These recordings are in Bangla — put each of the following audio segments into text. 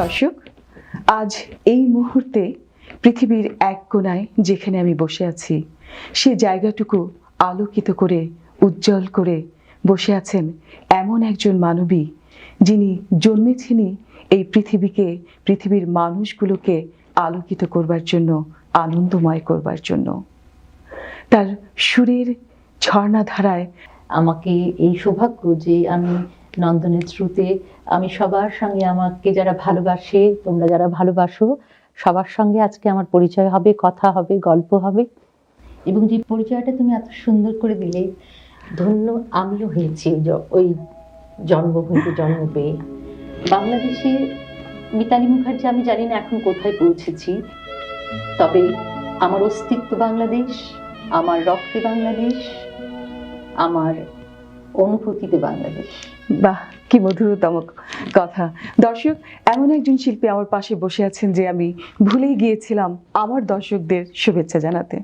দর্শক, আজ এই মুহূর্তে পৃথিবীর এক কোণায় যেখানে আমি বসে আছি সে জায়গাটুকু আলোকিত করে উজ্জ্বল করে বসে আছেন এমন একজন মানবী যিনি জন্মেছেনই এই পৃথিবীকে, পৃথিবীর মানুষগুলোকে আলোকিত করবার জন্য, আনন্দময় করবার জন্য। তার সুরের ঝর্ণাধারায় আমাকে এই সৌভাগ্য যে আমি নন্দনের থ্রুতে আমি সবার সঙ্গে, আমাকে যারা ভালোবাসে, তোমরা যারা ভালোবাসো, সবার সঙ্গে আজকে আমার পরিচয় হবে, কথা হবে, গল্প হবে। এবং যে পরিচয়টা তুমি এত সুন্দর করে দিলে, ধন্য আমিও হয়েছি ওই জন্মভূমিতে জন্ম পেয়ে। বাংলাদেশে মিতালী মুখার্জি আমি জানি না এখন কোথায় পৌঁছেছি, তবে আমার অস্তিত্ব বাংলাদেশ, আমার রক্তে বাংলাদেশ, আমার অনুভূতিতে বাংলাদেশ। বাহ, কি মধুরতম কথা। দর্শক, এমন একজন শিল্পী আমার পাশে বসে আছেন যে আমি ভুলেই গিয়েছিলাম আমার দর্শকদের শুভেচ্ছা জানাতে।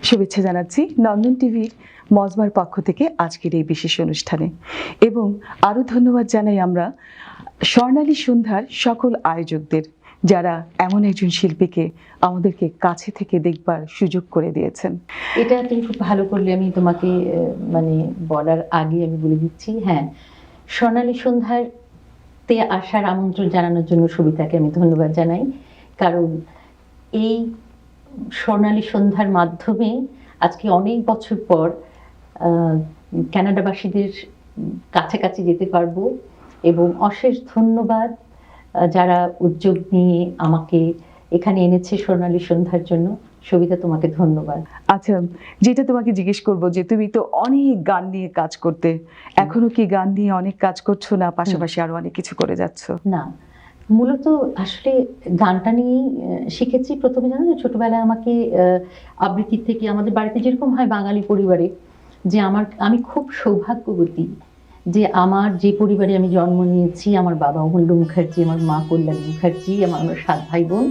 শুভেচ্ছা জানাচ্ছি নন্দন টিভির মজমার পক্ষ থেকে আজকের এই বিশেষ অনুষ্ঠানে, এবং আরো ধন্যবাদ জানাই আমরা স্বর্ণালী সন্ধ্যার সকল আয়োজকদের, যারা এমন একজন শিল্পীকে আমাদেরকে কাছে থেকে দেখবার সুযোগ করে দিয়েছেন। এটা তুমি খুব ভালো করলে। আমি তোমাকে মানে বলার আগে আমি বলে দিচ্ছি, হ্যাঁ, স্বর্ণালী সন্ধ্যার তে আসার আমন্ত্রণ জানানোর জন্য সবিতাকে আমি ধন্যবাদ জানাই, কারণ এই স্বর্ণালী সন্ধ্যার মাধ্যমে আজকে অনেক বছর পর কানাডাবাসীদের কাছাকাছি যেতে পারবো। এবং অশেষ ধন্যবাদ যারা উদ্যোগ নিয়ে আমাকে এখানে এনেছে স্বর্ণালী সন্ধ্যার জন্য। সবিতা, তোমাকে ধন্যবাদ। আচ্ছা, যেটা তোমাকে জিজ্ঞেস করব যে তুমি তো অনেক গান নিয়ে কাজ করতে, এখনো কি গান নিয়ে অনেক কাজ করছো, না পাশাপাশি আরো অনেক কিছু করে যাচ্ছ? না, মূলত আসলে গানটা নিয়েই শিখেছি। প্রথমে জানো, ছোটবেলায় আমাকে আবৃত্তির থেকে, আমাদের বাড়িতে যেরকম হয় বাঙালি পরিবারে, যে আমি খুব সৌভাগ্যবতী যে আমার যে পরিবারে আমি জন্ম নিয়েছি, আমার বাবা অমূল্য মুখার্জি, আমার মা কল্যাণী মুখার্জি, আমরা 7 ভাই বোন।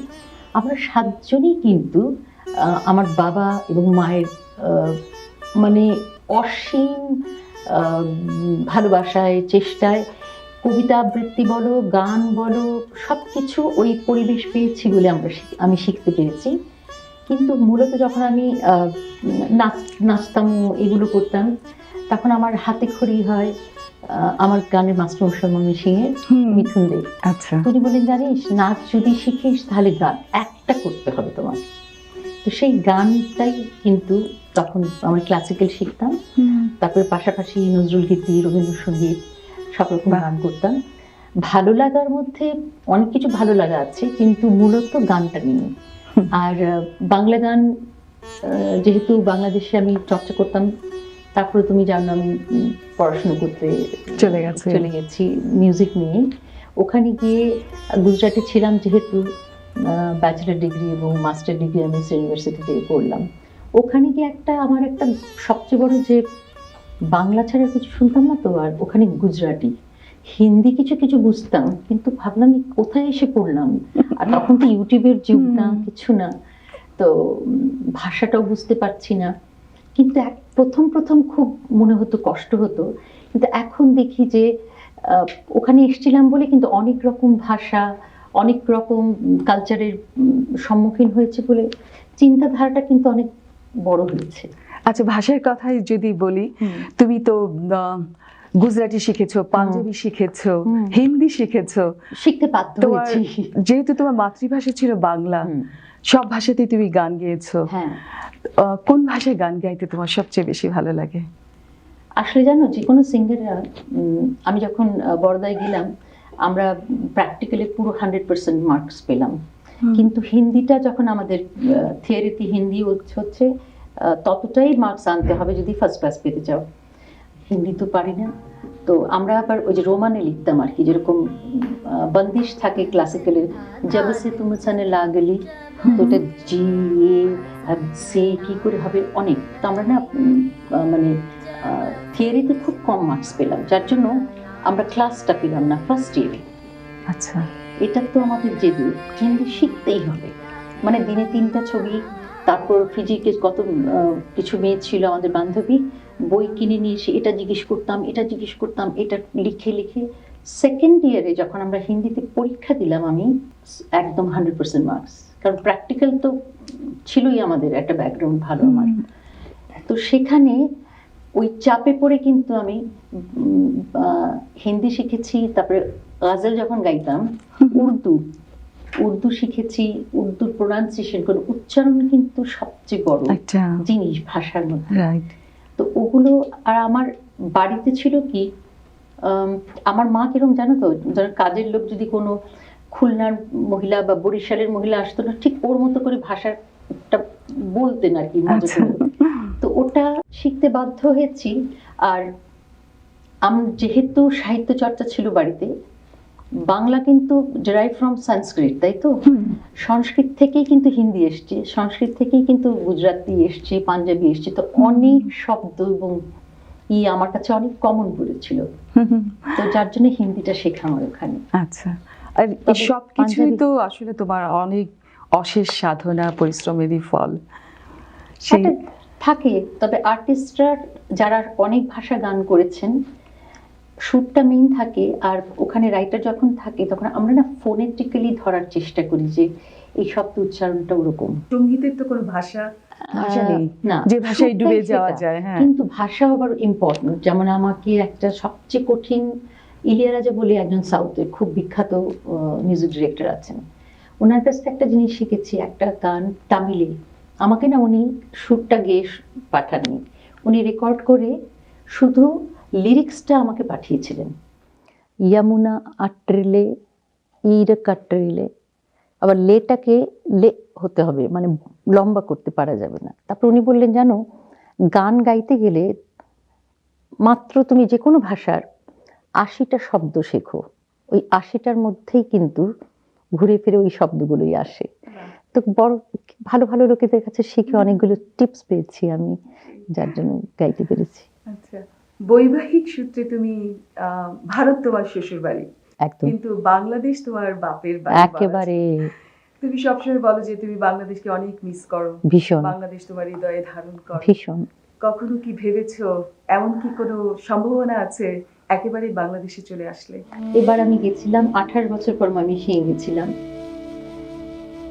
আমরা 7 জনই কিন্তু আমার বাবা এবং মায়ের মানে অসীম ভালোবাসায়, চেষ্টায় কবিতা আবৃত্তি বলো, গান বলো, সব কিছু ওই পরিবেশ পেয়েছি বলে আমি শিখতে পেরেছি। কিন্তু মূলত যখন আমি নাচতাম, এগুলো করতাম, তখন আমার হাতে খড়ি হয় আমার গানের মাস্টারমশাই ময়মনসিংহের মিথুন দে। আচ্ছা, তিনি বলেন, জানিস, নাচ যদি শিখিস তাহলে গান একটা করতে হবে তোমাকে। তো সেই গানটাই কিন্তু তখন আমার ক্লাসিক্যাল শিখতাম, তারপরে পাশাপাশি নজরুল গীতি, রবীন্দ্রসঙ্গীত, সব রকম গান করতাম। ভালো লাগার মধ্যে অনেক কিছু ভালো লাগা আছে, কিন্তু মূলত গানটা নিয়ে। আর বাংলা গান যেহেতু বাংলাদেশে আমি চর্চা করতাম, তারপরে তুমি জানো আমি পড়াশোনা করতে চলে গেছি মিউজিক নিয়ে। ওখানে গিয়ে গুজরাটে ছিলাম, যেহেতু ব্যাচেলার ডিগ্রি এবং মাস্টার ডিগ্রি আমি ইউনিভার্সিটি থেকে করলাম। ওখানে গিয়ে আমার একটা সবচেয়ে বড় যে, বাংলা ছাড়া কিছু শুনতাম না তো, আর ওখানে গুজরাটি, হিন্দি কিছু কিছু বুঝতাম, কিন্তু ভাবলাম কোথায় এসে পড়লাম। আর তখন তো ইউটিউবের যুগ না, কিছু না, তো ভাষাটাও বুঝতে পারছি না। কিন্তু প্রথম খুব মনে হতো, কষ্ট হতো। কিন্তু এখন দেখি যে ওখানে এসেছিলাম বলে কিন্তু অনেক রকম ভাষা, অনেক রকম কালচারের সম্মুখীন হয়েছে বলে চিন্তাধারাটা কিন্তু অনেক বড় হয়েছে। আচ্ছা, ভাষার কথাই যদি বলি, তুমি তো গুজরাটি শিখেছো, পাঞ্জাবি শিখেছো, হিন্দি শিখেছো, শিখতে বাধ্য হয়েছি। যেহেতু তোমার মাতৃভাষা ছিল বাংলা, সব ভাষাতেই তুমি গান গেয়েছো। হ্যাঁ, কোন ভাষায় গান গাইতে তোমার সবচেয়ে বেশি ভালো লাগে? আসলে জানো, যে কোনো সিঙ্গাররা, আমি যখন বড়দায় গেলাম, আমরা প্র্যাকটিক্যালি পুরো 100% মার্কস পেলাম। কিন্তু হিন্দিটা যখন আমাদের থিওরিতে হিন্দি হচ্ছে, ততটাই মার্কস আনতে হবে যদি ফার্স্ট ক্লাস পেতে চাও। হিন্দি তো পারি না, তো আমরা আবার ওই যে রোমানে লিখতাম আর কি, যেরকম বন্দিশ থাকে ক্লাসিক্যালের, জব সে তুম সানে লাগলি, তো এটা জি এ সে কি করে হবে অনেক। তো আমরা না মানে থিওরিতে খুব কম মার্কস পেলাম, যার জন্য আমরা ক্লাসটা পেলাম না ফার্স্ট ইয়ারে। আচ্ছা, এটা তো আমাদের জেদু, হিন্দি শিখতেই হবে। মানে দিনে 3টা ছবি, তারপর ফিজিকে কত কিছু মেয়ে ছিল আমাদের বান্ধবী, বই কিনে নিয়ে এসে এটা জিজ্ঞেস করতাম, এটা লিখে সেকেন্ড ইয়ারে যখন আমরা হিন্দিতে পরীক্ষা দিলাম, আমি একদম 100% মার্কস, কারণ প্র্যাকটিক্যাল তো ছিলই, আমাদের একটা ব্যাকগ্রাউন্ড ভালো আমার। তো সেখানে ওই চাপে পড়ে কিন্তু আমি হিন্দি শিখেছি, তারপরে গাজল যখন গাইতাম, উর্দু শিখেছি। উর্দুর প্রোনাউন্সিয়েশন করে উচ্চারণ কিন্তু সবচেয়ে বড় একটা জিনিস ভাষার মধ্যে। রাইট। তো ওগুলো, আর আমার বাড়িতে ছিল কি, আমার মা কিরকম জানো তো, ধর কাজের লোক যদি কোনো খুলনার মহিলা বা বরিশালের মহিলা আসতো না, ঠিক ওর মতো করে ভাষাটা বলতেন আর কি, মজা আচ্ছা। করে। তো ওটা শিখতে বাধ্য হয়েছি। আর যেহেতু সাহিত্য চর্চা ছিল বাড়িতে, বাংলা কিন্তু ডেরাইভ ফ্রম সংস্কৃত, তাই তো? সংস্কৃত থেকেই কিন্তু হিন্দি এসছে, সংস্কৃত থেকেই কিন্তু গুজরাটি এসছে, পাঞ্জাবি এসছে। তো অনেক শব্দ এবং আমার কাছে অনেক কমন পড়েছিল, তো যার জন্য হিন্দিটা শেখা আমার ওখানে। আচ্ছা, আর এই তবে সব কিছুই পাঞ্জাবি- তো আসলে তোমার অনেক অশেষ সাধনা পরিশ্রমেরই ফল। সেই একটা থাকে, তবে আর্টিস্টরা যারা অনেক ভাষা গান করেছেন, সুরটা মেইন থাকে, আর ওখানে রাইটার যখন থাকে তখন আমরা না ফোনেটিক্যালি ধরার চেষ্টা করি যে এই শব্দ উচ্চারণটা ওরকম। সঙ্গীতের তো কোনো ভাষা নেই না, যে ভাষায় সুরটাই ডুবে যাওয়া সেটা। যায়। হ্যাঁ, কিন্তু ভাষা আবার ইম্পর্টেন্ট। যেমন আমাকে একটা সবচেয়ে কঠিন, ইলিয়ারাজা বলে একজন সাউথের খুব বিখ্যাত মিউজিক ডিরেক্টর আছেন, ওনার কাছ থেকে একটা জিনিস শিখেছি। একটা গান তামিলে, আমাকে না উনি সুরটা গেয়ে পাঠাননি, উনি রেকর্ড করে শুধু লিরিক্সটা আমাকে পাঠিয়েছিলেন। ইয়ামুনা আট্রিলে ইর কাট্রিলে, আবার লেটাকে লে হতে হবে, মানে লম্বা করতে পারা যাবে না। তারপর উনি বললেন, জানো, গান গাইতে গেলে মাত্র তুমি যে কোনো ভাষার 80টা শব্দ শেখো, ওই 80টার মধ্যেই কিন্তু ঘুরে ফিরে ওই শব্দগুলোই আসে। তো বড় ভালো ভালো লোকেদের কাছে শিখে অনেকগুলো টিপস পেয়েছি আমি, যার জন্য গাইতে পেরেছি। আচ্ছা, বৈবাহিক সূত্রে তুমি ভারত তোমার শ্বশুর বাড়ি, একদম, কিন্তু বাংলাদেশ তোমার বাপের বাড়ি। একেবারে তুমি সবসময় বলো যে তুমি বাংলাদেশকে অনেক মিস করো, ভীষণ বাংলাদেশ তোমার হৃদয়ে ধারণ করো। ভীষণ। কখনো কি ভেবেছো, এমন কি কোনো সম্ভাবনা আছে একেবারে বাংলাদেশে চলে আসলে? এবার আমি গেছিলাম 28 বছর পর, ময়মনসিংহে গেছিলাম।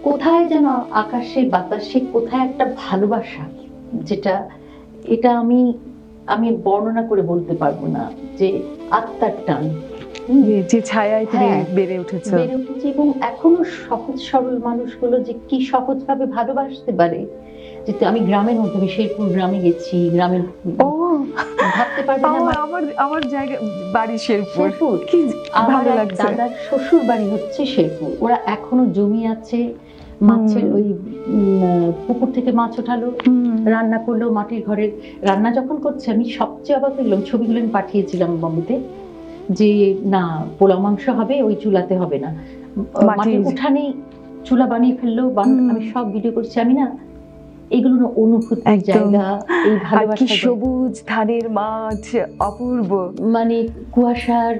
কোথায় যেন আকাশে বাতাসে কোথায় একটা ভালোবাসা, যেটা এটা আমি আমি বর্ণনা করে বলতে পারবো না, যে আত্মার টান। যে ছায়ায় তুমি হ্যাঁ, বেড়ে উঠেছো। বেড়ে উঠেছি, এবং এখনো সহজ সরল মানুষগুলো যে কি সহজভাবে ভালোবাসতে পারে। যেহেতু আমি গ্রামের মধ্যে, আমি শেরপুর গ্রামে গেছি, গ্রামের ও, ভাবতে পারবে না, আমার আমার জায়গা বাড়ি শেরপুর। শেরপুর। কি আমার ভালো এক লাগছে। দাদার শ্বশুর বাড়ি হচ্ছে শেরপুর, ওরা এখনো জমি আছে, মাছের ওই পুকুর থেকে মাছ ওঠালো, রান্না করলো মাটির ঘরে। রান্না যখন করছে, আমি সবচেয়ে অবাক হলাম, ছবিগুলো আমি পাঠিয়েছিলাম বম্বেতে, যে না, পোলাও মাংস হবে ওই চুলাতে হবে না, মাটির উঠানেই চুলা বানিয়ে ফেললো। আমি সব ভিডিও করছি। আমি না, এগুলো না অনুভূতির জায়গা, এই ভালোবাসা, সবুজ ধানের মাঠ, অপূর্ব, মানে কুয়াশার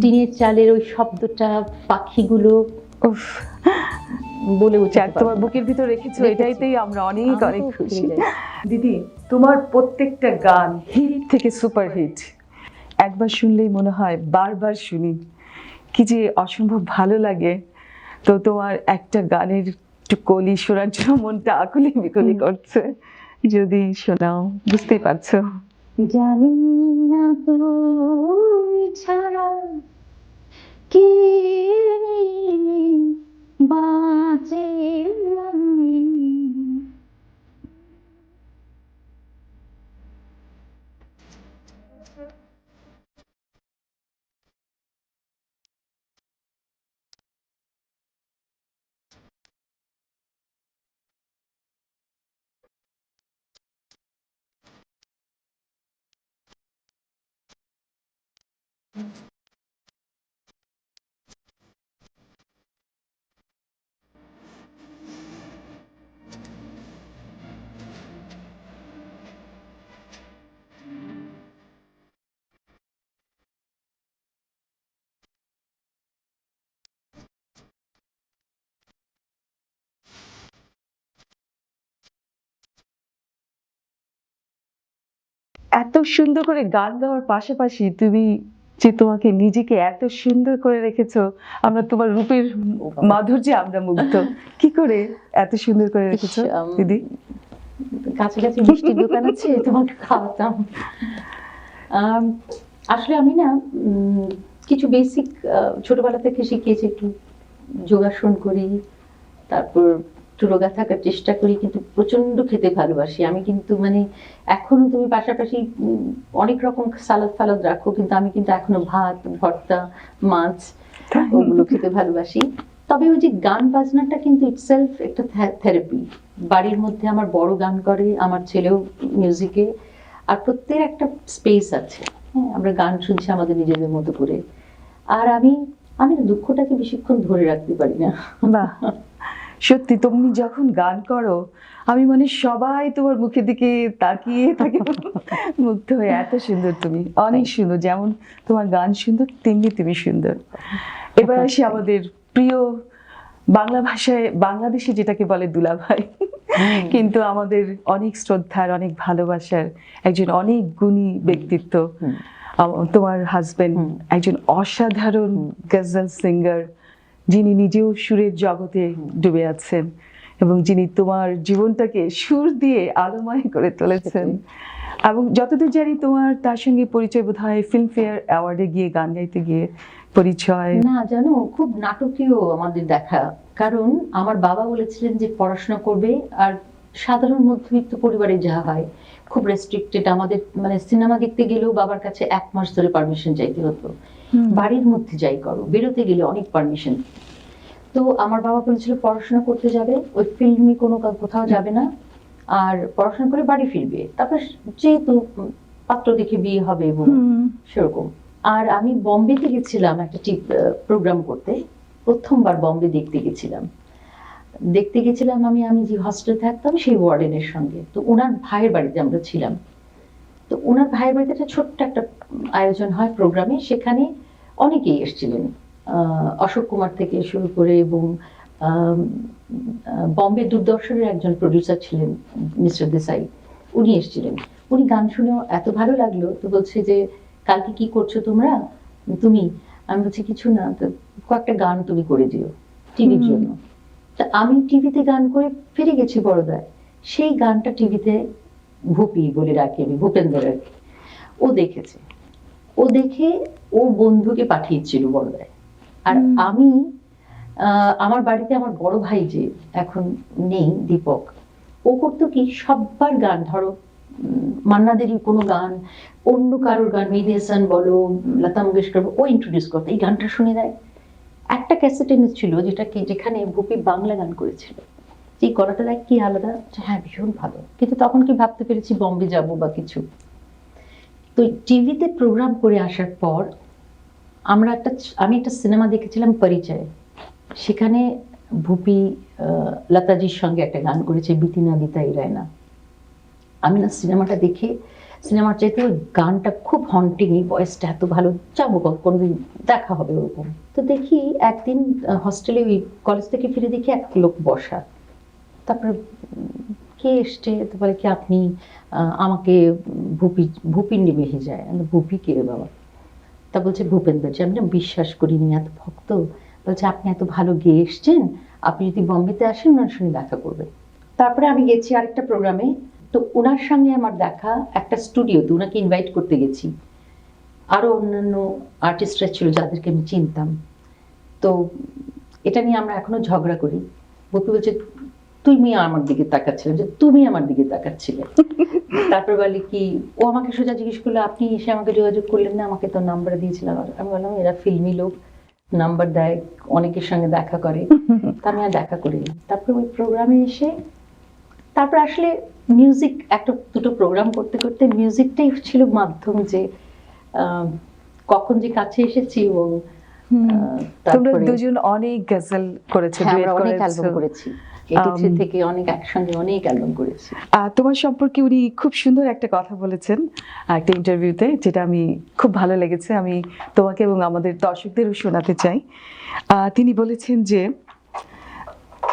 টিনের চালের ওই শব্দটা, পাখিগুলো, উফ, বলে উঠে তোমার বুকের ভিতর রেখেছো, এটাইতেই আমরা অনেক অনেক খুশি। দিদি, তোমার প্রত্যেকটা গান হিট থেকে সুপার হিট, একবার শুনলেই মনে হয় বারবার শুনি, কি যে অসম্ভব ভালো লাগে। তো তোমার একটা গানের একটু কলি শোনার জন্য মনটা আকুলি বিকলি করছে, যদি শোনাও। বুঝতেই পারছো। জানি না তুই ছাড়া কে বাঁচে আমি। এত সুন্দর করে গান গাওয়ার পাশাপাশি তুমি যে তোমাকে নিজেকে এত সুন্দর করে রেখেছো, আমরা তোমার রূপের মাধুর্যে আমরা মুগ্ধ। কি করে এত সুন্দর করে রেখেছো দিদি? কাছাকাছি মিষ্টির দোকান আছে, তোমাকে খাওয়াতাম। আসলে আমি না কিছু বেসিক ছোটবেলা থেকে শিখিয়েছি, একটু যোগাসন করি, তারপর একটু রোগা থাকার চেষ্টা করি, কিন্তু প্রচন্ড খেতে ভালোবাসি আমি। কিন্তু মানে এখনো তুমি পাশাপাশি অনেক রকম সালাদ ফালাদ রাখো, কিন্তু আমি কিন্তু এখনো ভাত, ভর্তা, মাছ ওগুলো খেতে ভালোবাসি। তবে ওই যে গান বাজনাটা কিন্তু ইটসেলফ একটা থেরাপি। বাড়ির মধ্যে আমার বড় গান করে, আমার ছেলেও মিউজিকে, আর প্রত্যেক একটা স্পেস আছে। হ্যাঁ, আমরা গান শুনছি আমাদের নিজেদের মতো করে। আর আমি না দুঃখটাকে বেশিক্ষণ ধরে রাখতে পারি না। বাহ, সত্যি তুমি যখন গান করো আমি মানে সবাই তোমার মুখের দিকে তাকিয়ে থাকে মুগ্ধ হয়ে। এত সুন্দর তুমি, অনেক সুন্দর। যেমন তোমার গান সুন্দর তেমনি তুমি সুন্দর। এবার আসি আমাদের প্রিয় বাংলা ভাষায়, বাংলাদেশে যেটাকে বলে দুলাভাই, কিন্তু আমাদের অনেক শ্রদ্ধার, অনেক ভালোবাসার একজন অনেক গুণী ব্যক্তিত্ব। তোমার হাজবেন্ড একজন অসাধারণ গজল সিঙ্গার, যিনি নিজেও সুরের জগতে ডুবে আছেন এবং যিনি তোমার জীবনটাকে সুর দিয়ে আলোময় করে তুলেছেন। এবং যতদূর জানি তোমার তার সঙ্গে পরিচয় বোধ হয় ফিল্মফেয়ার অ্যাওয়ার্ডে গিয়ে গান গাইতে গিয়ে পরিচয়। না জানো, খুব নাটকীয় আমাদের দেখা। কারণ আমার বাবা বলেছিলেন যে পড়াশোনা করবে, আর সাধারণ মধ্যবিত্ত পরিবারে যা হয় খুব রেস্ট্রিক্টেড। আমাদের মানে সিনেমা দেখতে গেলেও বাবার কাছে 1 মাস ধরে পারমিশন চাইতে হতো। বাড়ির মধ্যে যাই করো, বেরোতে গেলে অনেক পারমিশন। তো আমার বাবা বলেছিল পড়াশোনা করতে যাবে, ওই ফিল্মে কোনো কোথাও যাবে না, আর পড়াশোনা করে বাড়ি ফিরবে। তারপর যেহেতু পাত্র দেখে বিয়ে হবে এবং সেরকম। আর আমি বম্বেতে গেছিলাম একটা প্রোগ্রাম করতে, প্রথমবার বম্বে দেখতে গেছিলাম আমি যে হস্টেলে থাকতাম সেই ওয়ার্ডেনের সঙ্গে। তো ওনার ভাইয়ের বাড়িতে আমরা ছিলাম। তো ওনার ভাইয়ের বাড়িতে একটা ছোট্ট একটা আয়োজন হয় প্রোগ্রামে, সেখানে অনেকেই এসেছিলেন, অশোক কুমার থেকে শুরু করে, এবং বম্বে দূরদর্শনের একজন প্রডিউসার ছিলেন মিস্টার দেসাই, উনি এসেছিলেন। উনি গান শুনেও এত ভালো লাগলো, তো বলছে যে কালকে কি করছো তোমরা? তুমি? আমি বলছি কিছু না, তো কয়েকটা গান তুমি করে দিও টিভির জন্য। তা আমি টিভিতে গান করে ফিরে গেছি বড়দায়। সেই গানটা টিভিতে ভূপি বলে রাখি আমি, ভূপেন্দ্র রাখি, ও দেখেছে। ও দেখে ওর বন্ধুকে পাঠিয়েছিল বড়দায়। আর আমি আমার বাড়িতে আমার বড় ভাই যে এখন নেই, দীপক, ও করতো কি সব্বার গান, ধরো মান্নাদেরই কোনো গান, অন্য কারোর গান, মেহেদী হাসান বলো, লতা মঙ্গেশকর, ও ইন্ট্রোডিউস করতো, এই গানটা শুনে দেয়। একটা ক্যাসেট এনেছিল যেখানে ভূপি বাংলা গান করেছিল, যে গলাটা দেখ কি আলাদা। হ্যাঁ, ভীষণ ভালো। কিন্তু তখন কি ভাবতে পেরেছি বম্বে যাব বা কিছু। তো টিভিতে প্রোগ্রাম করে আসার পর আমি একটা সিনেমা দেখেছিলাম পরিচয়, সেখানে ভূপি লতাজির সঙ্গে একটা গান করেছে, বিতিনা বিতাই রায়না। আমি না সিনেমাটা দেখে, সিনেমার চাইতে ওই গানটা খুব হন্টিং, এই ভয়েসটা এত ভালো, যাবো কোনোদিন দেখা হবে ওরকম। তো দেখি একদিন হস্টেলে ওই কলেজ থেকে ফিরে দেখি এক লোক বসা। তারপরে কে এসছে, তো বলে কি আপনি আমাকে ভূপি নেমে যায়। ভূপি কে বাবা? তা বলছে ভূপেন্দ্রজি। আমি না বিশ্বাস করিনি, এত ভক্ত। বলছে আপনি এত ভালো গেয়ে এসছেন, আপনি যদি বম্বেতে আসেন ওনার সঙ্গে দেখা করবেন। তারপরে আমি গেছি আরেকটা প্রোগ্রামে, তো ওনার সঙ্গে আমার দেখা একটা স্টুডিওতে, ওনাকে ইনভাইট করতে গেছি। আরো অন্যান্য আর্টিস্টরা ছিল যাদেরকে আমি চিনতাম। তো এটা নিয়ে আমরা এখনো ঝগড়া করি। ভূপি বলছে তুমি আমার দিকে তাকাচ্ছিলে, যে তুমি আমার দিকে তাকাচ্ছিলে। তারপর বলে কি, ও আমাকে সোজা জিজ্ঞেস করলো আপনি এসে আমাকে যোগাযোগ করলেন না, আমাকে তো নাম্বার দিয়েছিলাম। আমি বললাম এরা ফিল্মি লোক, নাম্বার দেয়, অনেকের সঙ্গে দেখা করে, তা আমি আর দেখা করিনি। তারপর ওই প্রোগ্রামে এসে তারপর আসলে মিউজিক, একটা দুটো প্রোগ্রাম করতে করতে মিউজিকটাই ছিল মাধ্যম, যে কখন যে কাছে এসেছি। এবং তোমরা দুজন অনেক গজল করেছো, আমরা অনেক অ্যালবাম করেছি, এটিসি থেকে অনেক একসঙ্গে অনেক অ্যালবাম করেছি। তোমার সম্পর্কে উনি খুব সুন্দর একটা কথা বলেছেন একটা ইন্টারভিউতে, যেটা আমি খুব ভালো লেগেছে, আমি তোমাকে এবং আমাদের দর্শকদেরও শোনাতে চাই। তিনি বলেছেন যে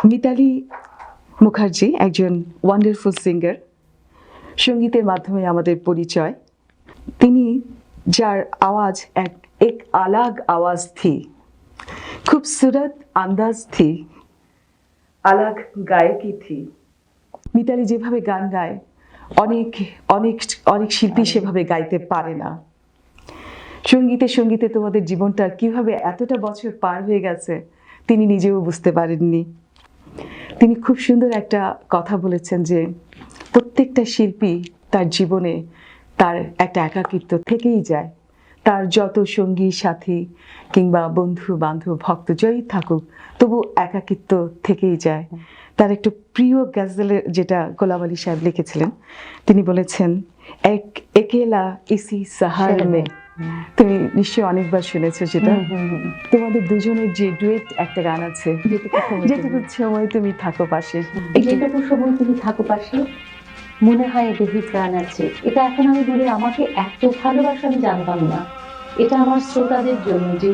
মিতালি মুখার্জি একজন ওয়ান্ডারফুল সিঙ্গার, সঙ্গীতের মাধ্যমে আমাদের পরিচয়। তিনি যার আওয়াজ এক एक अलग आवाज थी, खूबसूरत अंदाज थी, अलग गायकी थी। মিতালি যেভাবে গান গায়, অনেক অনেক অনেক শিল্পী সেভাবে গাইতে পারে না। সঙ্গীতে সঙ্গীতে তোমাদের জীবনটা কিভাবে এতটা বছর পার হয়ে গেছে তিনি নিজেও বুঝতে পারেননি। তিনি খুব সুন্দর একটা কথা বলেছেন যে প্রত্যেকটা শিল্পী তার জীবনে তার একটা একাকিত্ব থেকেই যায়। তার যত সঙ্গী সাথী কিংবা বন্ধু বান্ধব ভক্ত যাই থাকুক, তবু একাকিত্ব থেকেই যায়। তার একটা প্রিয় গজলের যেটা গোলাম আলী সাহেব লিখেছিলেন, তিনি বলেছেন এক একেলা ইসি সাহার মে। তুমি নিশ্চয়ই অনেকবার শুনেছো সেটা। তোমাদের দুজনের যে ডুয়েট একটা গান আছে, যেটুকু সময় তুমি থাকো পাশে, যেটুকু সময় তুমি থাকো পাশে, মনে হয় দেহে প্রাণ আছে। এটা এখন আমি বলি, আমাকে এত ভালোবাসা আমি জানতাম না। এটা আমার শ্রোতাদের জন্য, যে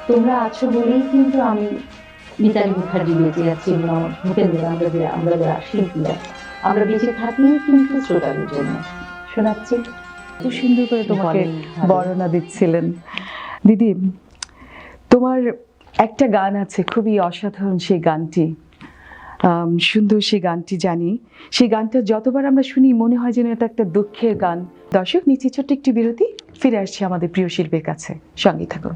তোমরা আছো বলেই কিন্তু আমি মিতালি মুখার্জি বেঁচে আছি, এবং আমার ভূপেন্দ্র, আমরা যারা শিল্পীরা আমরা বেঁচে থাকি কিন্তু শ্রোতাদের জন্য। শোনাচ্ছি, খুব সুন্দর করে তোমাকে বর্ণনা দিচ্ছিলেন। দিদি, তোমার একটা গান আছে খুবই অসাধারণ, সেই গানটি সুন্দর, সেই গানটি জানি। সেই গানটা যতবার আমরা শুনি মনে হয় যেন এটা একটা দুঃখের গান। দর্শক, নিচে ছোট্ট একটি বিরতি, ফিরে আসছি আমাদের প্রিয় শিল্পীর কাছে, সঙ্গে থাকুন।